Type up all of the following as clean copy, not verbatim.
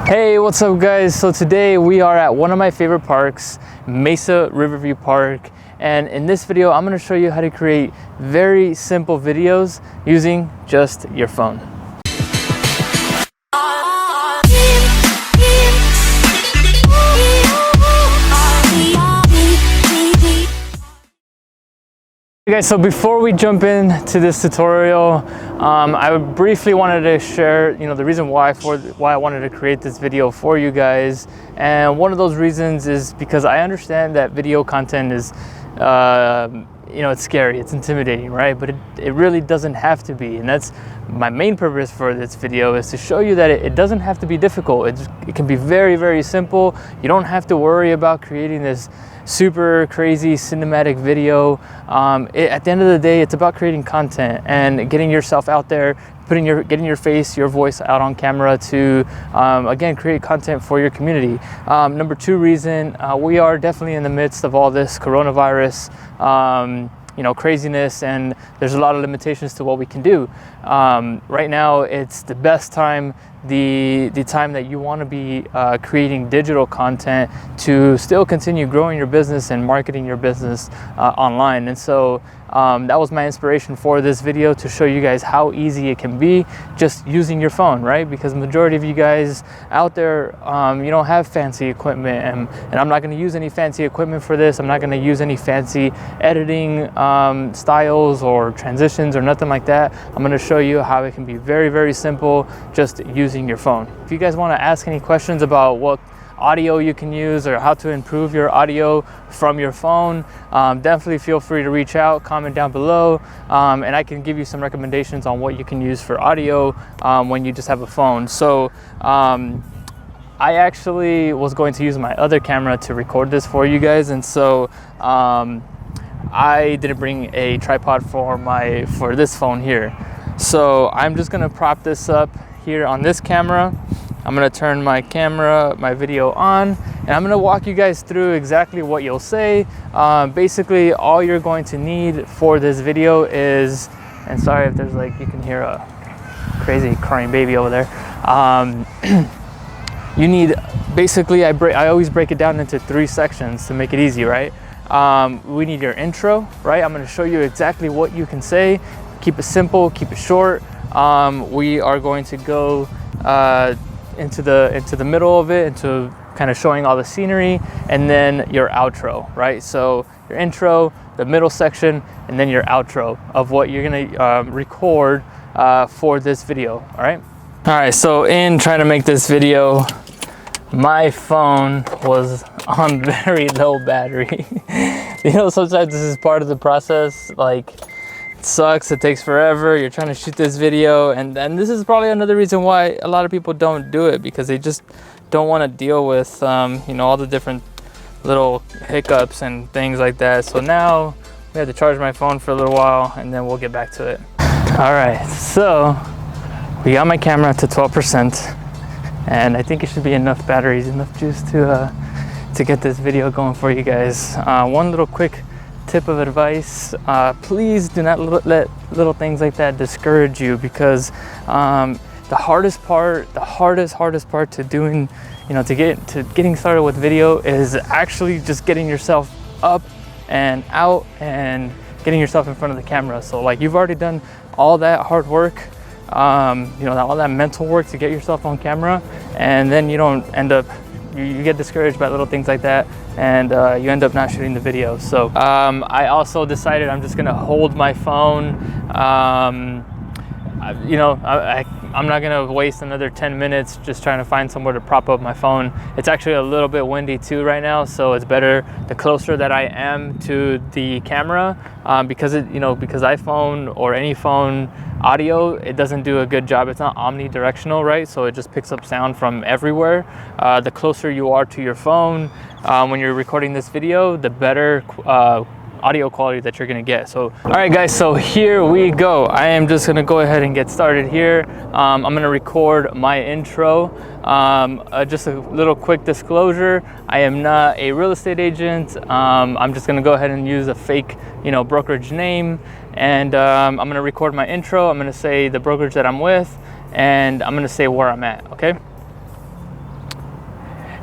Hey, what's up guys? So today we are at one of my favorite parks, Mesa Riverview Park, and in this video I'm going to show you how to create very simple videos using just your phone. Okay, guys, so before we jump into this tutorial, I briefly wanted to share, the reason why I wanted to create this video for you guys. And one of those reasons is because I understand that video content is, it's scary, it's intimidating, right? But it really doesn't have to be. And that's my main purpose for this video, is to show you that it doesn't have to be difficult. It can be very, very simple. You don't have to worry about creating this super crazy cinematic video. At the end of the day, it's about creating content and getting yourself out there, getting your face, your voice out on camera to again create content for your community. Number two reason, we are definitely in the midst of all this coronavirus craziness, and there's a lot of limitations to what we can do. Right now it's the best time, the time that you want to be creating digital content to still continue growing your business and marketing your business online. And so that was my inspiration for this video, to show you guys how easy it can be just using your phone, right? Because the majority of you guys out there, you don't have fancy equipment, and I'm not going to use any fancy equipment for this. I'm not going to use any fancy editing styles or transitions or nothing like that. I'm going to show you how it can be very, very simple just using your phone. If you guys want to ask any questions about what audio you can use or how to improve your audio from your phone, definitely feel free to reach out, comment down below, and I can give you some recommendations on what you can use for audio when you just have a phone. So I actually was going to use my other camera to record this for you guys, and so I didn't bring a tripod for this phone here. So I'm just gonna prop this up here on this camera. I'm gonna turn my video on, and I'm gonna walk you guys through exactly what you'll say. Basically, all you're going to need for this video is, and sorry if there's you can hear a crazy crying baby over there. You need, basically, I always break it down into 3 sections to make it easy, right? We need your intro, right? I'm gonna show you exactly what you can say. Keep it simple, keep it short. We are going to go into the middle of it, into kind of showing all the scenery, and then your outro, right? So your intro, the middle section, and then your outro of what you're gonna record for this video. All right, so in trying to make this video, my phone was on very low battery. Sometimes this is part of the process. It sucks, it takes forever, you're trying to shoot this video, and this is probably another reason why a lot of people don't do it, because they just don't want to deal with all the different little hiccups and things like that. So now we have to charge my phone for a little while, and then we'll get back to it. All right, so we got my camera to 12%, and I think it should be enough batteries, enough juice to get this video going for you guys. One little quick tip of advice, please do not let little things like that discourage you, because the hardest part to doing, getting started with video is actually just getting yourself up and out and getting yourself in front of the camera. So you've already done all that hard work, all that mental work to get yourself on camera, and then you don't end up, you get discouraged by little things like that, and you end up not shooting the video. So I also decided I'm just gonna hold my phone. I'm not gonna waste another 10 minutes just trying to find somewhere to prop up my phone. It's actually a little bit windy too right now, so it's better the closer that I am to the camera, because iPhone or any phone audio, it doesn't do a good job. It's not omnidirectional, right? So it just picks up sound from everywhere. The closer you are to your phone when you're recording this video, the better audio quality that you're gonna get. So all right guys, so here we go. I am just gonna go ahead and get started here. I'm gonna record my intro. Just a little quick disclosure, I am not a real estate agent. I'm just gonna go ahead and use a fake brokerage name, and I'm gonna record my intro. I'm gonna say the brokerage that I'm with, and I'm gonna say where I'm at. Okay.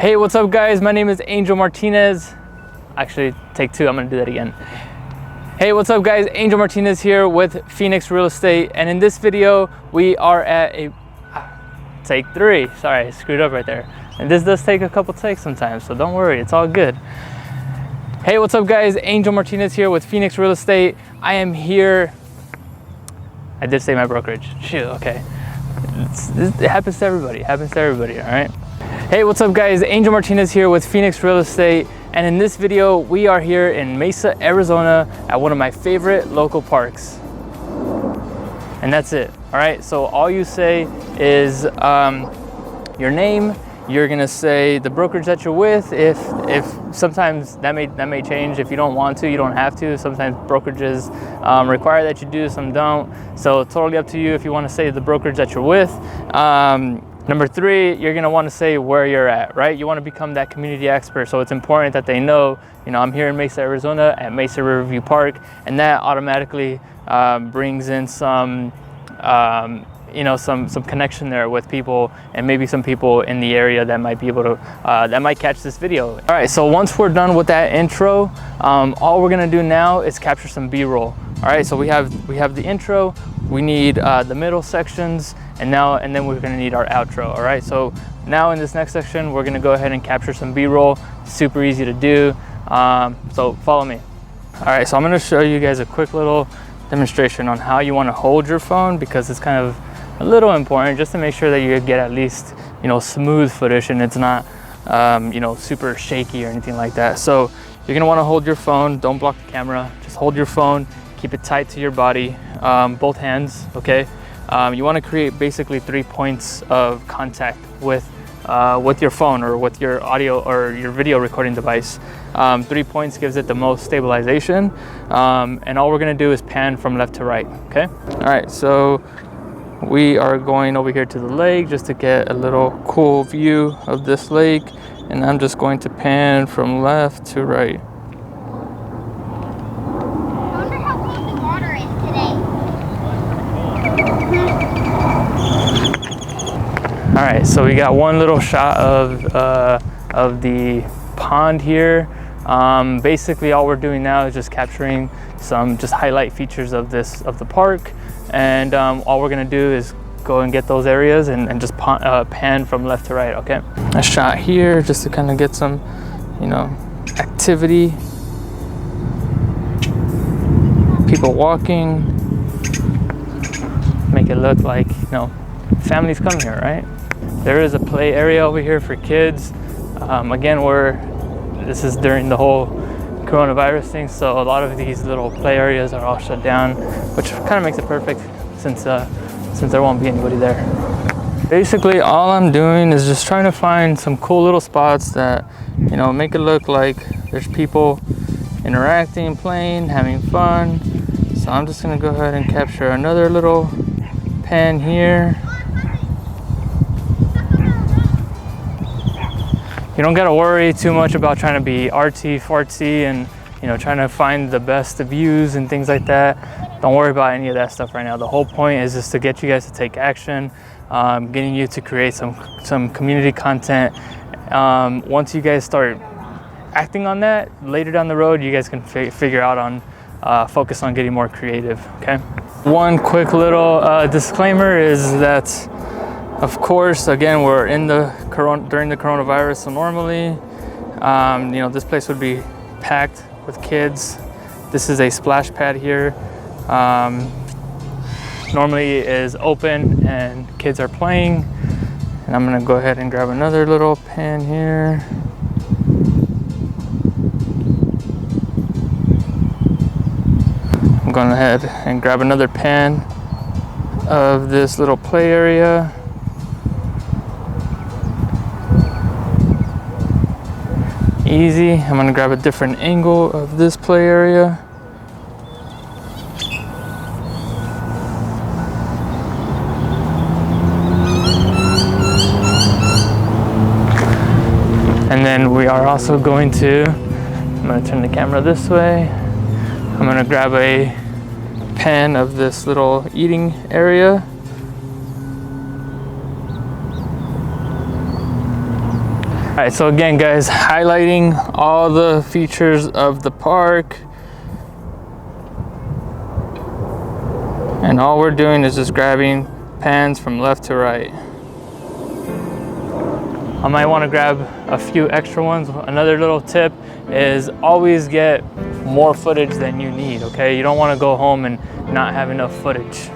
Hey, what's up guys? My name is Angel Martinez. Actually, take two, I'm gonna do that again. Hey, what's up guys? Angel Martinez here with Phoenix Real Estate. And in this video, we are at a, take three. Sorry, I screwed up right there. And this does take a couple takes sometimes, so don't worry, it's all good. Hey, what's up guys? Angel Martinez here with Phoenix Real Estate. I am here, I did say my brokerage, shoot, okay. It happens to everybody, all right? Hey, what's up guys? Angel Martinez here with Phoenix Real Estate. And in this video, we are here in Mesa, Arizona at one of my favorite local parks. And that's it, all right? So all you say is your name, you're gonna say the brokerage that you're with. If sometimes that may change. If you don't want to, you don't have to. Sometimes brokerages require that you do, some don't. So totally up to you if you wanna say the brokerage that you're with. Number three, you're gonna wanna say where you're at, right? You wanna become that community expert, so it's important that they know, I'm here in Mesa, Arizona at Mesa Riverview Park, and that automatically brings in some, some connection there with people, and maybe some people in the area that might be able to, that might catch this video. All right, so once we're done with that intro, all we're gonna do now is capture some B-roll. All right, so we have the intro, we need the middle sections, and then we're gonna need our outro. All right, so now in this next section, we're gonna go ahead and capture some B-roll. Super easy to do, so follow me. All right, so I'm gonna show you guys a quick little demonstration on how you wanna hold your phone, because it's kind of a little important just to make sure that you get at least, smooth footage and it's not, super shaky or anything like that. So you're gonna wanna hold your phone, don't block the camera, just hold your phone, keep it tight to your body, both hands, okay? You wanna create basically 3 points of contact with your phone or with your audio or your video recording device. 3 points gives it the most stabilization. And all we're gonna do is pan from left to right, okay? All right, so we are going over here to the lake just to get a little cool view of this lake. And I'm just going to pan from left to right. I wonder how cold the water is today. All right, so we got one little shot of the pond here. Basically, all we're doing now is just capturing some just highlight features of the park, and all we're gonna do is go and get those areas and just pan from left to right. Okay, a shot here just to kind of get some, activity, people walking, make it look like families come here, right? There is a play area over here for kids. Again, this is during the whole coronavirus thing, so a lot of these little play areas are all shut down, which kind of makes it perfect since there won't be anybody there. Basically, all I'm doing is just trying to find some cool little spots that, make it look like there's people interacting, playing, having fun. So I'm just gonna go ahead and capture another little pan here. You don't gotta worry too much about trying to be artsy fartsy and trying to find the best views and things like that. Don't worry about any of that stuff right now. The whole point is just to get you guys to take action, getting you to create some community content. Once you guys start acting on that, later down the road, you guys can figure out on focus on getting more creative, okay? One quick little disclaimer is that, of course, again, we're in during the coronavirus, so normally, this place would be packed with kids. This is a splash pad here. Normally is open and kids are playing. And I'm gonna go ahead and grab another little pan here. I'm going ahead and grab another pan of this little play area. Easy. I'm gonna grab a different angle of this play area. And then we are also going to, I'm gonna turn the camera this way. I'm gonna grab a pan of this little eating area. All right, so again, guys, highlighting all the features of the park. And all we're doing is just grabbing pans from left to right. I might want to grab a few extra ones. Another little tip is always get more footage than you need, okay? You don't want to go home and not have enough footage.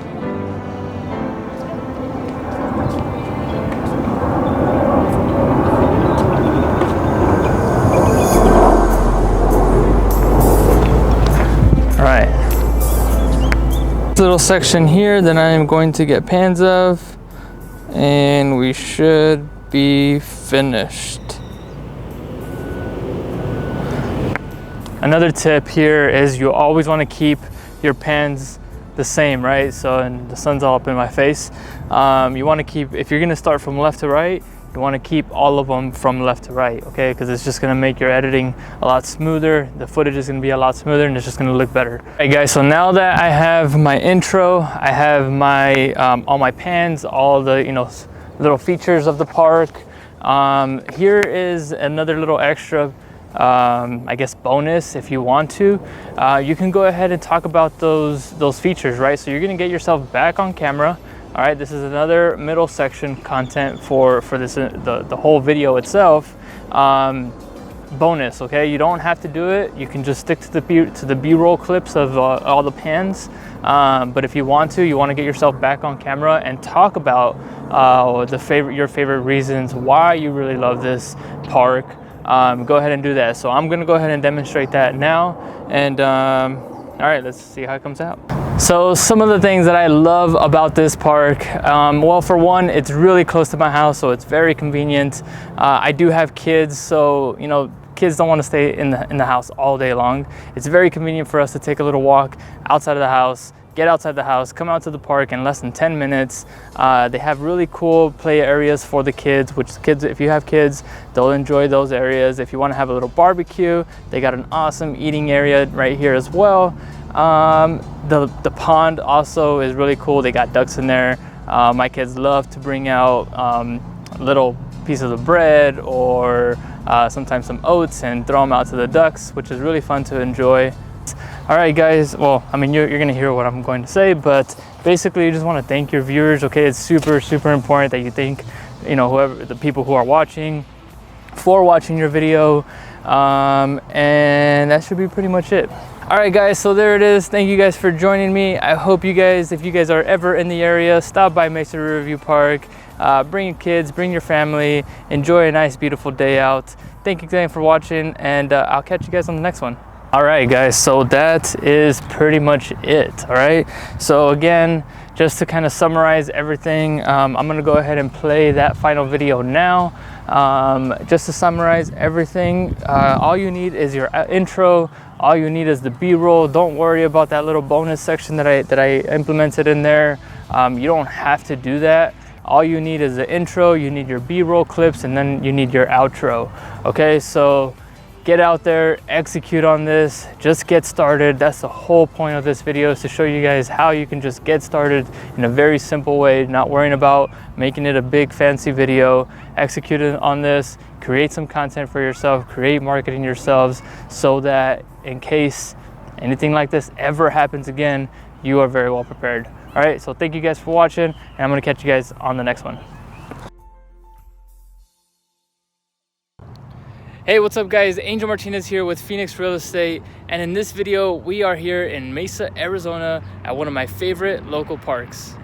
All right. This little section here that I am going to get pans of, and we should be finished. Another tip here is you always want to keep your pans the same, right? So, and the sun's all up in my face. You want to keep, if you're going to start from left to right, you want to keep all of them from left to right, okay? Because it's just going to make your editing a lot smoother. The footage is going to be a lot smoother, and it's just going to look better. All right, guys, so now that I have my intro, I have my all my pans, all the, you know, little features of the park. Here is another little extra, I guess, bonus. If you want to, you can go ahead and talk about those features, right? So you're gonna get yourself back on camera. All right, this is another middle section content for this the whole video itself. Bonus, okay? You don't have to do it. You can just stick to the B-roll clips of all the pans. But if you want to get yourself back on camera and talk about your favorite reasons why you really love this park, go ahead and do that. So I'm gonna go ahead and demonstrate that now. And all right, let's see how it comes out. So some of the things that I love about this park, well, for one, it's really close to my house, so it's very convenient. I do have kids, so you know, kids don't want to stay in the house all day long. It's very convenient for us to take a little walk outside of the house, get outside the house, come out to the park in less than 10 minutes. They have really cool play areas for the kids, which kids, if you have kids, they'll enjoy those areas. If you want to have a little barbecue, they got an awesome eating area right here as well. The pond also is really cool. They got ducks in there. My kids love to bring out little pieces of bread or sometimes some oats and throw them out to the ducks, which is really fun to enjoy. All right, guys, well, I mean, you're gonna hear what I'm going to say, but basically you just want to thank your viewers, okay? It's super important that you thank, you know, whoever, the people who are watching, for watching your video, and that should be pretty much it. All right, guys, so there it is. Thank you guys for joining me. I hope you guys, if you guys are ever in the area, stop by Mesa Riverview Park. Bring your kids, bring your family, enjoy a nice, beautiful day out. Thank you again for watching, and I'll catch you guys on the next one. All right, guys, so that is pretty much it. All right, so again, just to kind of summarize everything, I'm gonna go ahead and play that final video now. Just to summarize everything, all you need is your intro. All you need is the B-roll. Don't worry about that little bonus section that I implemented in there. You don't have to do that. All you need is the intro, you need your B-roll clips, and then you need your outro. Okay, so get out there, execute on this, just get started. That's the whole point of this video, is to show you guys how you can just get started in a very simple way, not worrying about making it a big fancy video. Execute on this, create some content for yourself, create marketing yourselves, so that in case anything like this ever happens again, you are very well prepared. All right, so thank you guys for watching, and I'm gonna catch you guys on the next one. Hey, what's up, guys? Angel Martinez here with Phoenix Real Estate, and in this video, we are here in Mesa, Arizona at one of my favorite local parks.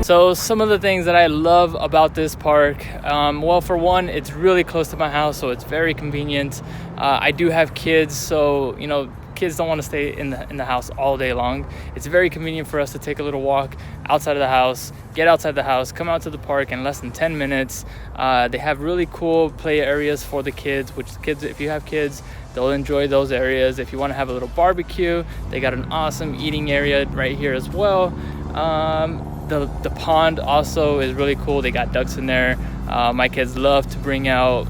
So some of the things that I love about this park, well, for one, it's really close to my house, so it's very convenient. I do have kids, so you know, kids don't want to stay in the house all day long. It's very convenient for us to take a little walk outside of the house, get outside the house, come out to the park in less than 10 minutes. They have really cool play areas for the kids, which the kids, if you have kids, they'll enjoy those areas. If you want to have a little barbecue, they got an awesome eating area right here as well. The pond also is really cool. They got ducks in there. My kids love to bring out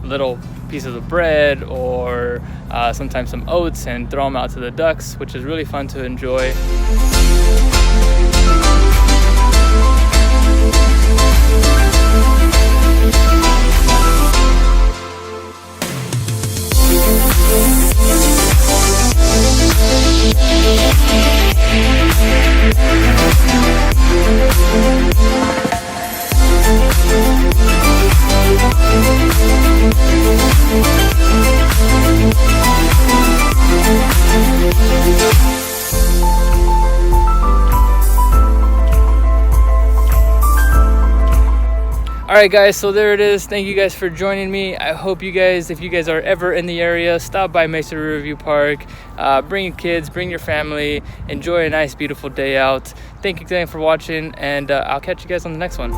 little pieces of bread or sometimes some oats and throw them out to the ducks, which is really fun to enjoy. Alright guys, so there it is. Thank you guys for joining me. I hope you guys, if you guys are ever in the area, stop by Mesa Riverview Park. Bring your kids, bring your family, enjoy a nice beautiful day out. Thank you again for watching, and I'll catch you guys on the next one.